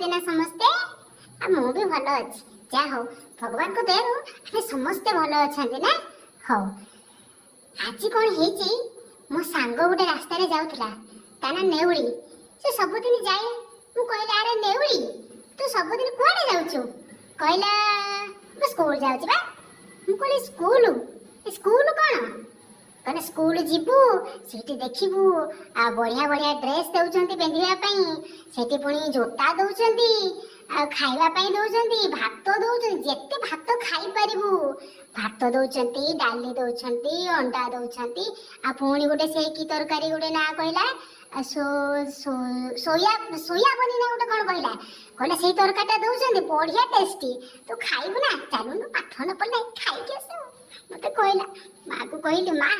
ना समस्ते मु भी भल अच्छी जा हो भगवान को दे आम समस्ते भल अच्छा ना हो आज कौन है मो सांग गोटे रास्तार जाऊला ता ना नेउली से सबुदिन जाए मु कहला अरे नेउली तू सबुदिन कुआडे जाऊछु कहला मु स्कूल जाउछि बा मु कहली स्कूल स्कूल कौन कहले स्कूल जीवु सेठी देखिबु आ बढ़िया बढ़िया ड्रेस दउचंती पिंधिया पई सेठी पुणी जोता दउचंती आ खाइबा पई दउचंती भात दउचंती जेते भात खाई परिबु भात दउचंती डाली दउचंती अंडा दउचंती आ पुणी गोटे से की तरकारी गोटे ना कहला सो सो सोया सोया बनी ना गोटे कोन कहला कहला सेही तरकारीटा दउचंती बढ़िया टेस्टी तू खाइबु ना चालू पाठ न पड़ले खाई के आसो मते कहला माँ को कहली माँ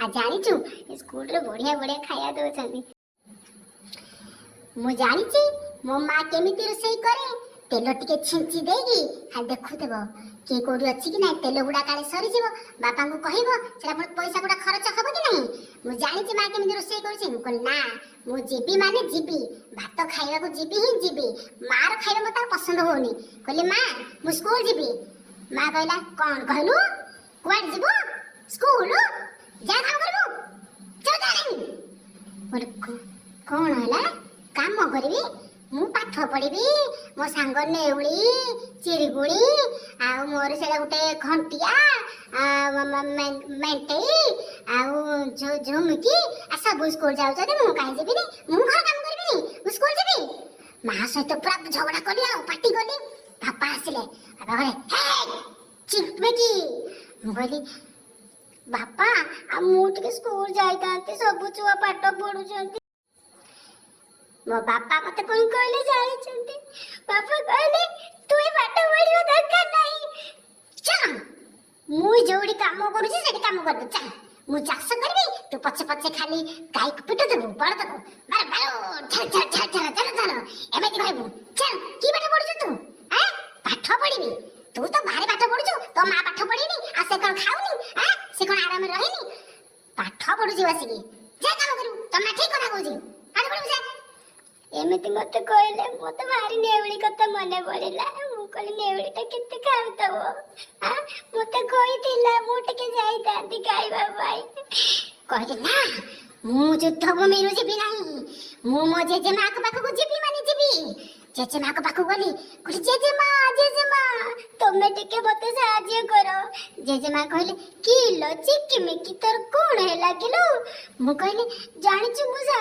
आ जानिचु स्कूल रे बढ़िया बढ़िया खाया दउचंती मु जानिची मो माँ केमिति रोषेई करे तेल टिके छिंची देगी खाली देखुथबो के कोडी अछि कि नै तेल गुडा काले सरी जीवो बापा को कहबो सेला पर पैसा गुडा खर्च हबो कि नै मु जानिची माँ केमिति रोषेई करछि मु कहली ना मु जीबी माने जीबी भात खाइबा को जीबी ही जीबी मार खाइबा मते पसंद होनी कहली माँ मु स्कूल जीबी माँ कहला कोन कहलु कुआड जीबो स्कूल जा काम करबो चल जा नहीं मोर कोन हला काम करबी मु पाठ पढ़ी मो सांग नेउली चिड़ीगुड़ी आ मोर से गोटे घंटिया मेंटेई आ झुमकी आ सब स्कूल जाउछथि मु काहे जेबी मु घर काम करबी मु स्कूल जेबी माँ सहित पूरा झगड़ा कली आ पार्टी कली पापा आसिले बाबा कहले हे चिपमे की मु कहली बापा आ मु टिके स्कूल जाइतांती सब छुआ पाठ पढुछंती मो बापा मते कोन कहले जानिछंती बापा कहले तू ए पाठ पढियो दरकार नाही चल मु जोडी काम करूछी सेठी काम कर चल मु चाष करबी तू पछे पछे खाली गाय को पिट देबू बड़ देबू मार मार चल चल चल चल चल चल एमेति कहबू चल की पाठ पढुछु तू हैं पाठ पढिबी तू तो भारी पाठ पढुछु तो मां पाठ पढिनी आ से कोन खाउनी हैं से कोन आराम रहिनी पाठ पढुछी बसिकी जा काम करू तमा ठीक कथा कहूची पाठ पढिबू जा एमिति मते कहले मते भारी नेवली कथा मने पड़िला मु कहली नेवलीटा केते खाउतबो आ मते कहितिला मु टिके जाइतांती खाइबा पाई कहले ना मु युद्ध भूमि रु जीबी नाही मु मो जेजेमा को पाखु जीबी माने जीबी जेजेमा को पाखु गली कहली जेजेमा तमे टिके मते साहाଯ୍य करो जेजेमा कहले की लो चिक्की की तोर कोन हैला किलो मु कहली जानिछु मु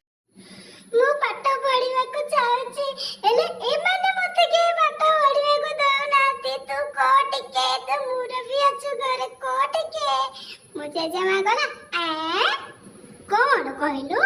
मु पाठ पढ़िबा को चाहछि एले ए माने मते के पाठ पढ़िबा को दउ नाती तू कोट के तो मुरबी अछु घरे कोट के मुझे जमा गला ए कोन कहलु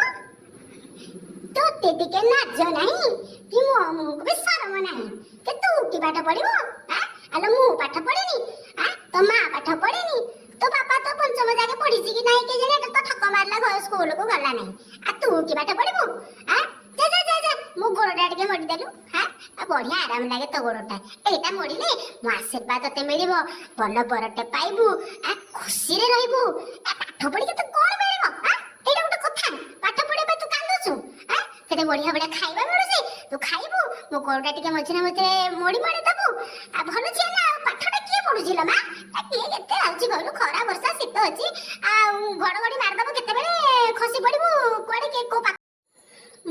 तो तेती के लाज नाही कि मु को भी शरम नाही के तू की पाठ पढ़िबो हां अले मु पाठ पढ़िनी हां तो मां पाठ पढ़िनी तो पापा तो पंचम जाके पढ़ी कि नहीं के जने तो ठक मारला घर स्कूल को गला नहीं आ तू की बाटे पढ़बो हां जा जा जा जा मु गोड़टा के मोड़ी देलु हां आ बढ़िया आराम लागे तो गोड़टा एटा मोड़ीले मो आशीर्वाद तते मिलिबो भल बरटे पाइबू आ खुशी रे रहबू आ पाठ पढ़ी के तो कोन मिलिबो हां एटा गोटे कथा पाठ पढ़े तू कांदुछु हां केते बढ़िया बढ़िया खाइबा मिलुसी तू खाइबू मो गोड़टा के मझिना मझे मोड़ी मोड़ी दबू आ भल छी ना पाठटा के पढुजिला मा आ के केते आउची गलु खरा वर्षा शीत अछि आ घड़घड़ी मार दबो केते बेले खसी पड़िबो कोडे के को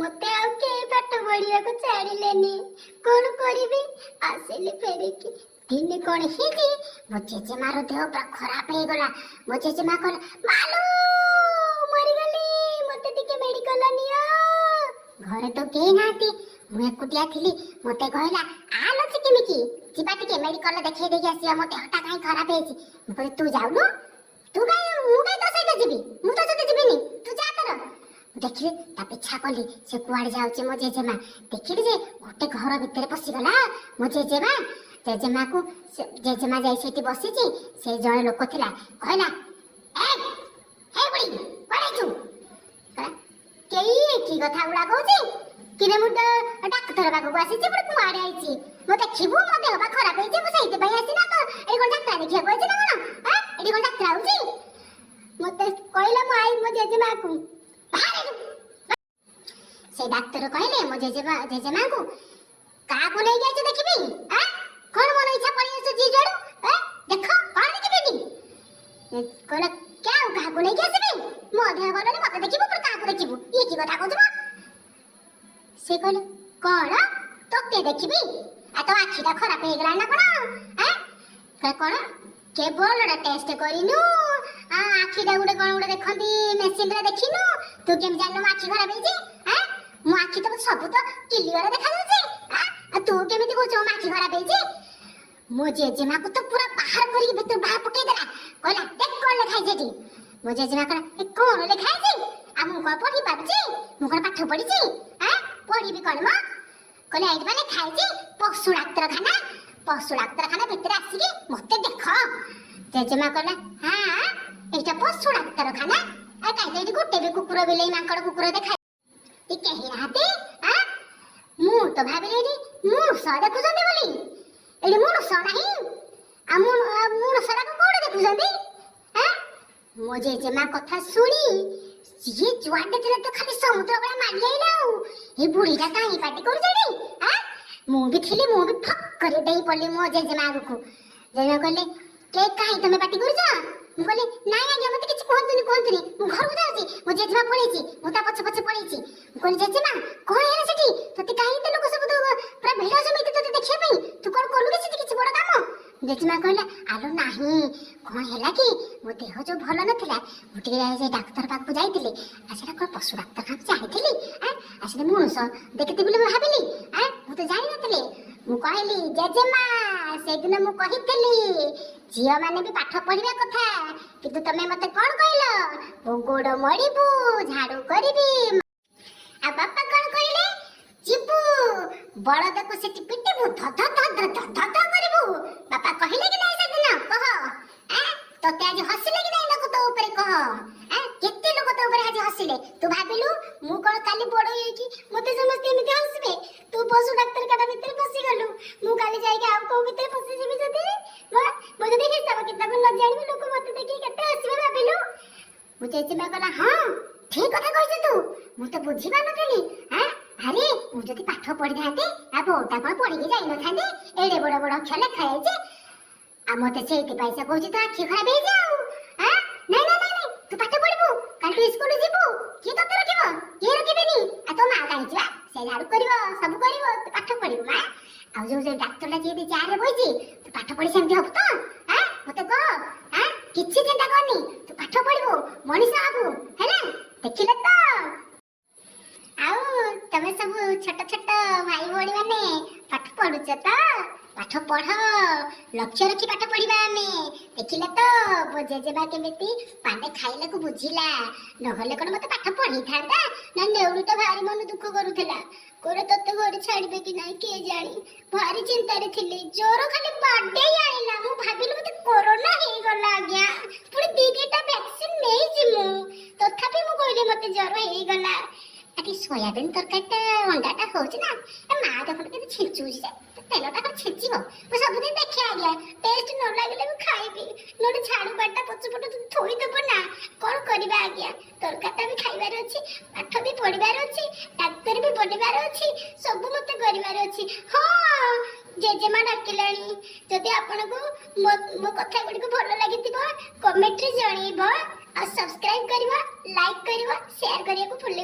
मते आ के पाठ पढ़िया को छाड़िलेनी कोन करिबी आसिली फेरिकी दिने कोन हिजी मो जेजे मारो देह पूरा खराब हे गला मो जेजे मा कहला मालू मरि गली मते टिके मेडिकल निया घरे तो के नाती मु एकुटिया थिली मते कहला आलो चिकिमिकी जिबा टिके मेडिकल देखे देखे आसिया मते हटा काई खराब हेछि मु कहली तू जाउनु तू काई मु काई तो सहित जीबी मु तो सहित जीबिनी तू जा तर देखिले ता पिछा कली से कुआड जाउचे मो जेजेमा देखिले जे गोटे घर भितर पसी गला मो जेजेमा को जेजेमा जाई सेठी बसिची से जणे लोक थिला कहला ए हे बुढ़ी पड़े छु केई की कथा उडा कहूची किने मु डाक्टर बाबू आसीची पुर कुआड आईची मो देखिबु मो देह बा खराब हेची मु सहित बई आसी ना तो ए कोन डाक्टर देखिया कहची ना कोन हां एडी कोन डाक्टर आउची मते कहला मो आई मो जेजेमा को से डाक्टर कहले मो जेजेमा को କାହାକୁ ନେଇକି ଆଇଛ ଦେଖିବି? କଣ ମନ ଇଚ୍ଛା ପଳେଇ ଆସୁଛ ଯିଏ ଯୁଆଡୁ? ଦେଖ କଣ ଦେଖିବିନି? କହିଲା କାହାକୁ ନେଇକି ଆସିବି? ମୋ ଦେହ ଭଲ ନାହିଁ ମତେ ଦେଖିବୁ ପୁଣି କାହାକୁ ଦେଖିବୁ? ଇଏ କି କଥା କହୁଛୁ? ସେ କହିଲେ କଣ ତୋତେ ଦେଖିବି? ତୋ ଆଖିଟା ଖରାପ ହେଇଗଲାଣି ନା କଣ? କଣ କେବଳ ଟେଷ୍ଟ କରିନୁ ଆଖିଟା ଗୋଟେ କଣ ଗୋଟେ ଦେଖନ୍ତି ମେସିନରେ ଦେଖିନୁ? ତୁ କେମିତି ଜାଣିଲୁ ମୋ ଆଖି ଖରାପ ହେଇଛି? ମୋ ଆଖି ତ ସବୁ ତ କ୍ଲିୟର ଦେଖାଯାଉଛି। ତୁ କେମିତି କହୁଛୁ ମୋ ଆଖି ଖରାପ ହେଇଛି? ମୋ ଜେଜେମାକୁ ତ ପୁରା ବାହାର କରିକି ଭିତରୁ ବାହାର ପକେଇଦେଲା। କହିଲା ଦେଖ କଣ ଲେଖା ହେଇଛି ଏଠି। ମୋ ଜେଜେମା କହିଲା କଣ ଲେଖା ହେଇଛି? ମୁଁ କଣ ପଢି ପାରୁଛି? ମୁଁ କଣ ପାଠ ପଢିଛି? ପଢିବି କଣ ମ? କହିଲେ ଏଇଠି ମାନେ ଲେଖା ହେଇଛି ପଶୁ ଡାକ୍ତରଖାନା। ପଶୁ ଡାକ୍ତରଖାନା ଭିତରେ ଆସିକି ମତେ ଦେଖ। ଜେଜେମା କହିଲା ଏଇଟା ପଶୁ ଡାକ୍ତରଖାନା? କାହିଁକି ଏଠି ଗୋଟେ ବି କୁକୁର ବିଲେଇ ମାଙ୍କଡ କୁକୁର ଦେଖା କେହି ନାହାନ୍ତି? ମୁଁ ତ ଭାବିଲି ଏଠି ମଣିଷ ଦେଖୁଛନ୍ତି ବୋଲି। ଏଠି ମଣିଷ ନାହିଁ। ମଣିଷଟାକୁ କୋଉଠି ଦେଖୁଛନ୍ତି? ମୋ ଜେଜେମା କଥା ଶୁଣି ସିଏ ଯୁଆଡେ ଥିଲେ ତ ଖାଲି ସମୁଦ୍ର ଭଳିଆ ମାଡି ଆଇଲା। ଆଉ ଏ ବୁଢୀଟା କାହିଁ ପାଟି କରୁଛନ୍ତି? ମୁଁ ବି ଥିଲି, ମୁଁ ବି ଫକ୍ କରି ଡେଇଁ ପଡିଲି ମୋ ଜେଜେମା ଆଗକୁ। ଜେଜେମା କହିଲେ କାହିଁ ତମେ ପାଟି କରୁଛ? ମୁଁ କହିଲି ନାଇଁ ଆଜ୍ଞା ମତେ କିଛି କୁହନ୍ତୁନି ମୁଁ ଘରକୁ ଯାଉଛି। ମୋ ଜେଜେମା ପଳେଇଛି, ମୁଁ ତା ପଛେ ପଛେ ପଳେଇଛି। ମୁଁ କହିଲି ଜେଜେମା କଣ ହେଲା ସେଠି? ତତେ କାହିଁ ଏତେ ଲୋକ ସବୁ ପୁରା ଭିଡ ଜମିକି ତତେ ଦେଖିବା ପାଇଁ? ତୁ କଣ କଲୁ କି ସେଠି କିଛି ବଡ କାମ? ଜେଜେମା କହିଲା ଆଲୋ ନାହିଁ, କଣ ହେଲା କି ମୋ ଦେହ ଯୋଉ ଭଲ ନଥିଲା ମୁଁ ଟିକେ ସେ ଡାକ୍ତର ପାଖକୁ ଯାଇଥିଲି। ସେଟା କଣ ପଶୁ ଡାକ୍ତରଖାନା ଜାଣିଥିଲି? ସେଟା ମଣିଷ ଦେଖିଥିବି ବୋଲି ଭାବିଲି। ମୁଁ ତ ଜାଣିନଥିଲି। ମୁଁ କହିଲି ଜେଜେମା ସେଦିନ ମୁଁ କହିଥିଲି ଝିଅ ମାନେ ବି ପାଠ ପଢିବା କଥା, କିନ୍ତୁ ତମେ ମତେ କଣ କହିଲ? ମୁଁ ଗୋଡ ମୋଡିବୁ, ଝାଡୁ କରିବି। ଆଉ ବାପା କଣ କହିଲେ? ଯିବୁ ବଳଦକୁ ସେଠି ପିଟିବୁ, ଧଧ କରିବୁ। ବାପା କହିଲେ କି ନାଇଁ ସେଦିନ? କହ ତତେ ଆଜି ହସିଲେ କି ନାଇଁ ଲୋକ ତୋ ଉପରେ? କହ କେତେ ଲୋକ ତୋ ଉପରେ ଆଜି ହସିଲେ? ତୁ ଭାବିଲୁ ମୁଁ କଣ କାଲି ବଡ ହେଇକି ମତେ ସମସ୍ତେ ଏମିତି ହସିବେ? ତୁ ପଶୁ ଡାକ୍ତରଖାନା ଭିତରେ ପଶିଗଲୁ, ମୁଁ କାଲି ଯାଇକି ଆଉ କୋଉ ଭିତରେ ପଶିଯିବି ଯଦି ମୁଁ ଯଦି ହିସାବ କିତାବ ନ ଜାଣିବି ଲୋକ ମତେ ଦେଖିକି କେତେ ହସିବେ ଭାବିଲୁ? ମୁଁ ଜେଜେମା କହିଲା ଠିକ କଥା କହିଛୁ ତୁ, ମୁଁ ତ ବୁଝିପାରୁନଥିଲି। ଆରେ ମୁଁ ଯଦି ପାଠ ପଢିଥାନ୍ତି ବୋଉଟା କଣ ପଢିକି ଯାଇନଥାନ୍ତି? ଏଡେ ବଡ ବଡ ଅକ୍ଷର ଲେଖା ହେଇଛି। ଆଉ ମତେ ସେଇଥିପାଇଁ ସେ କହୁଛି ତୋ ଆଖି ଖରାପ ହେଇଛି। ଆଉ ନାଇଁ ତୁ ପାଠ ପଢିବୁ, କାଲି ତୁ ସ୍କୁଲ ଯିବୁ। କିଏ ତତେ ରଖିବ? କିଏ ରଖିବେନି? ତୋ ମା କାହିଁକି ବା? ସେ ଝାଡୁ କରିବ, ସବୁ କରିବ, ତୁ ପାଠ ପଢିବୁ। ଆଉ ଯୋଉ ଡାକ୍ତରଟା ଯିଏ ଚାରେ ବଇଛି, ତୁ ପାଠ ପଢି ସେମିତି ହବୁ ତ? ମତେ କହ। କିଛି ଚିନ୍ତା କରନି, ତୁ ପାଠ ପଢିବୁ, ମଣିଷ ହବୁ ହେଲା। ଦେଖିଲେ ତ? ଆଉ ତମେ ସବୁ ଛୋଟ ଛୋଟ ଭାଇ ଭଉଣୀ ମାନେ ପାଠ ପଢୁଛ ତ? ପାଠ ପଢ, ଲକ୍ଷ୍ୟ ରଖି ପାଠ ପଢିବା ଆମେ। ଦେଖିଲେ ତ ମୋ ଜେଜେମା କେମିତି ପାନେ ଖାଇଲାକୁ ବୁଝିଲା। ନହେଲେ କଣ ମତେ ପାଠ ପଢେଇଥାନ୍ତା? ନା ନେଉଳି ତ ଭାରି ମନ ଦୁଃଖ କରୁଥିଲା। କୋରେ ତତେ ଘରେ ଛାଡିବେ କି ନାଇଁ କିଏ ଜାଣି? ଭାରି ଚିନ୍ତାରେ ଥିଲି। ଜ୍ୱର ଖାଲି ବାଡେଇ ଆଇଲା। ମୁଁ ଭାବିଲି ମତେ କୋରୋନା ହେଇଗଲା ଆଜ୍ଞା। ପୁଣି 2ଟା ଭ୍ୟାକ୍ସିନ ନେଇଛି ମୁଁ, ତଥାପି ମୁଁ କହିଲି ମତେ ଜ୍ୱର ହେଇଗଲା। ଆଜି ସୋୟାବିନ ତରକାରୀଟା ଅଣ୍ଡାଟା ହଉଛି ନା, ମା ଦେଖନ୍ତୁ କେତେ ଛିଞ୍ଚୁଛି ଯେ, ତେଲଟା କଣ ଛିଞ୍ଚିବ? ମୁଁ ସବୁଦିନ ଦେଖେ ଆଜ୍ଞା, ଟେଷ୍ଟ ନ ଲାଗିଲେ ମୁଁ ଖାଇବି। ନହେଲେ ଝାଡୁ ବାଡିଟା ପଛପଟ ଥୋଇଦବ ନା। କଣ କରିବା ଆଜ୍ଞା, ତରକାରୀଟା ବି ଖାଇବାର ଅଛି, ପାଠ ବି ପଢିବାର ଅଛି, ଡାକ୍ତର ବି ବନିବାର ଅଛି, ସବୁ ମତେ କରିବାର ଅଛି। ଜେଜେମା ଡାକିଲାଣି। ଯଦି ଆପଣଙ୍କୁ ମୋ କଥା ଗୁଡ଼ିକ ଭଲ ଲାଗିଥିବ କମେଣ୍ଟରେ ଜଣେଇବ। ଆଉ ସବସ୍କ୍ରାଇବ କରିବ, ଲାଇକ୍ କରିବ, ସେୟାର କରିବାକୁ ଭୁଲିବ।